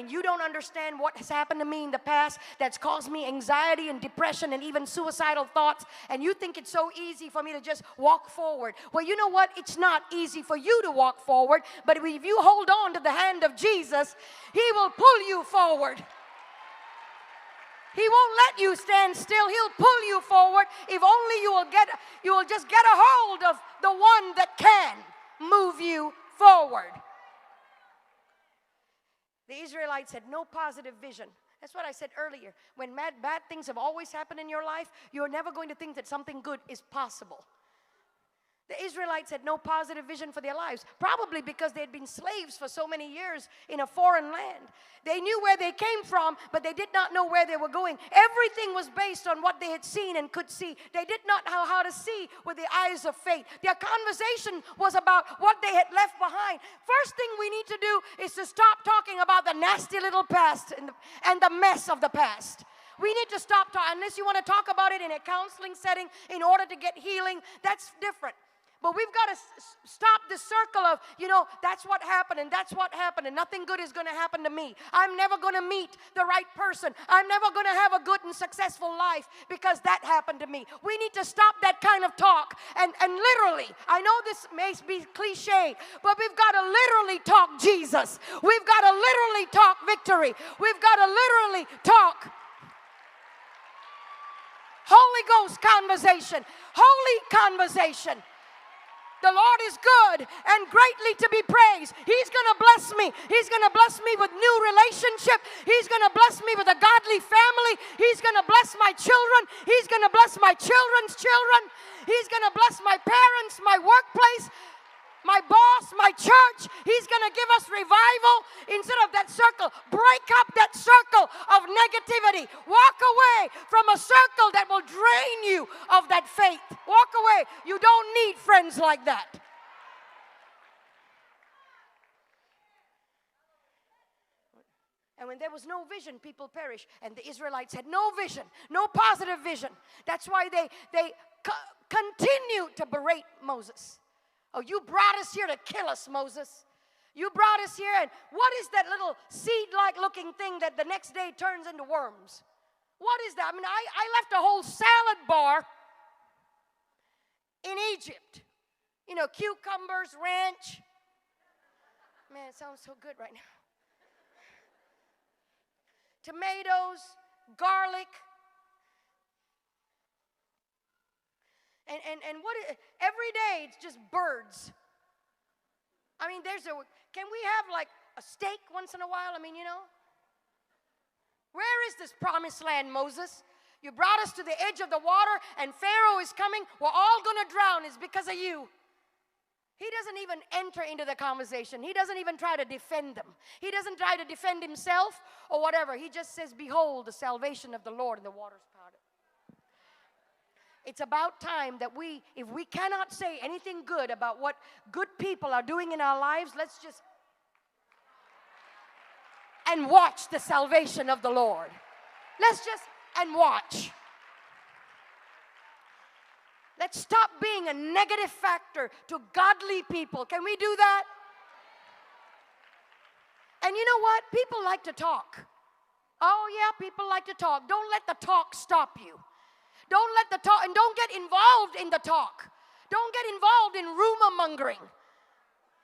and you don't understand what has happened to me in the past that's caused me anxiety and depression and even suicidal thoughts, and you think it's so easy for me to just walk forward. Well, you know what? It's not easy for you to walk forward, but if you hold on to the hand of Jesus, He will pull you forward. He won't let you stand still. He'll pull you forward. If only you will just get a hold of the one that can move you forward. The Israelites had no positive vision. That's what I said earlier. When bad things have always happened in your life, you're never going to think that something good is possible. The Israelites had no positive vision for their lives, probably because they had been slaves for so many years in a foreign land. They knew where they came from, but they did not know where they were going. Everything was based on what they had seen and could see. They did not know how to see with the eyes of faith. Their conversation was about what they had left behind. First thing we need to do is to stop talking about the nasty little past and the mess of the past. We need to stop talking. Unless you want to talk about it in a counseling setting in order to get healing, that's different. But we've got to stop the circle of, that's what happened and that's what happened and nothing good is going to happen to me. I'm never going to meet the right person. I'm never going to have a good and successful life because that happened to me. We need to stop that kind of talk. And literally, I know this may be cliche, but we've got to literally talk Jesus. We've got to literally talk victory. We've got to literally talk Holy Ghost conversation. Holy conversation. The Lord is good and greatly to be praised. He's going to bless me. He's going to bless me with new relationship. He's going to bless me with a godly family. He's going to bless my children. He's going to bless my children's children. He's going to bless my parents, my workplace, my boss, my church. He's going to give us revival instead of that circle. Break up that circle of negativity. Walk away from a circle that will drain you of that faith. Walk away. You don't need friends like that. And when there was no vision, people perish. And the Israelites had no vision, no positive vision. That's why they continued to berate Moses. Oh, you brought us here to kill us, Moses. You brought us here, and what is that little seed-like looking thing that the next day turns into worms? What is that? I mean, I left a whole salad bar in Egypt. Cucumbers, ranch. Man, it sounds so good right now. Tomatoes, garlic. And what every day it's just birds. I mean, can we have like a steak once in a while? Where is this promised land, Moses? You brought us to the edge of the water and Pharaoh is coming. We're all going to drown. It's because of you. He doesn't even enter into the conversation. He doesn't even try to defend them. He doesn't try to defend himself or whatever. He just says, behold, the salvation of the Lord in the waters parted. It's about time that if we cannot say anything good about what good people are doing in our lives, let's just and watch the salvation of the Lord. Let's just and watch. Let's stop being a negative factor to godly people. Can we do that? And you know what? People like to talk. Oh yeah, people like to talk. Don't let the talk stop you. Don't let the talk, and don't get involved in the talk. Don't get involved in rumor mongering.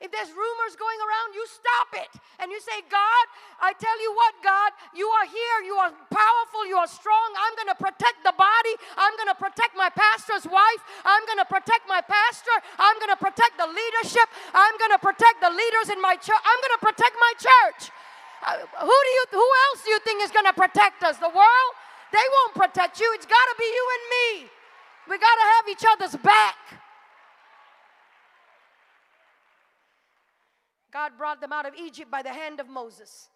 If there's rumors going around, you stop it. And you say, God, I tell you what, God, you are here. You are powerful. You are strong. I'm going to protect the body. I'm going to protect my pastor's wife. I'm going to protect my pastor. I'm going to protect the leadership. I'm going to protect the leaders in my church. I'm going to protect my church. Who else do you think is going to protect us? The world? They won't protect you. It's got to be you and me. We got to have each other's back. God brought them out of Egypt by the hand of Moses,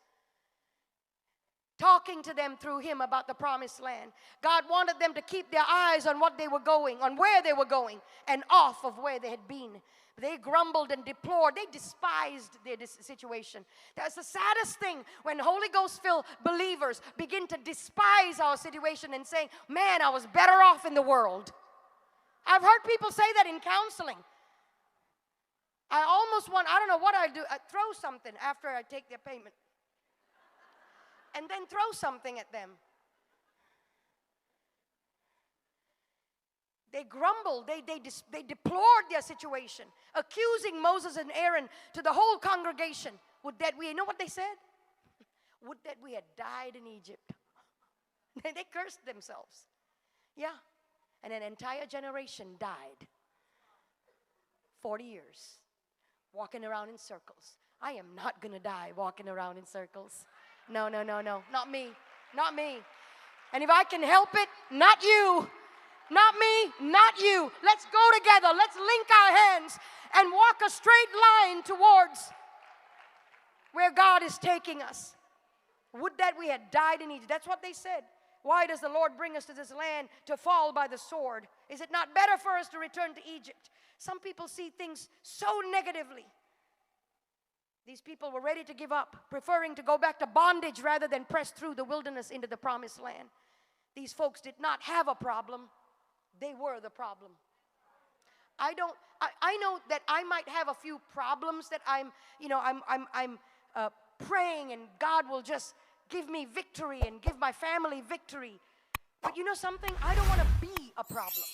talking to them through him about the promised land. God wanted them to keep their eyes on what they were going, on where they were going, and off of where they had been. They grumbled and deplored. They despised their situation. That's the saddest thing when Holy Ghost-filled believers begin to despise our situation and saying, man, I was better off in the world. I've heard people say that in counseling. I don't know what I do. I throw something after I take their payment. and then throw something at them. They grumbled, they deplored their situation, accusing Moses and Aaron to the whole congregation. Would that we, you know what they said? Would that we had died in Egypt. They cursed themselves. Yeah. And an entire generation died. 40 years. Walking around in circles. I am not going to die walking around in circles. No. Not me. Not me. And if I can help it, not you. Not me, not you. Let's go together. Let's link our hands and walk a straight line towards where God is taking us. Would that we had died in Egypt. That's what they said. Why does the Lord bring us to this land to fall by the sword? Is it not better for us to return to Egypt? Some people see things so negatively. These people were ready to give up, preferring to go back to bondage rather than press through the wilderness into the promised land. These folks did not have a problem. They were the problem. I know that I might have a few problems that I'm praying and God will just give me victory and give my family victory. But you know something? I don't want to be a problem.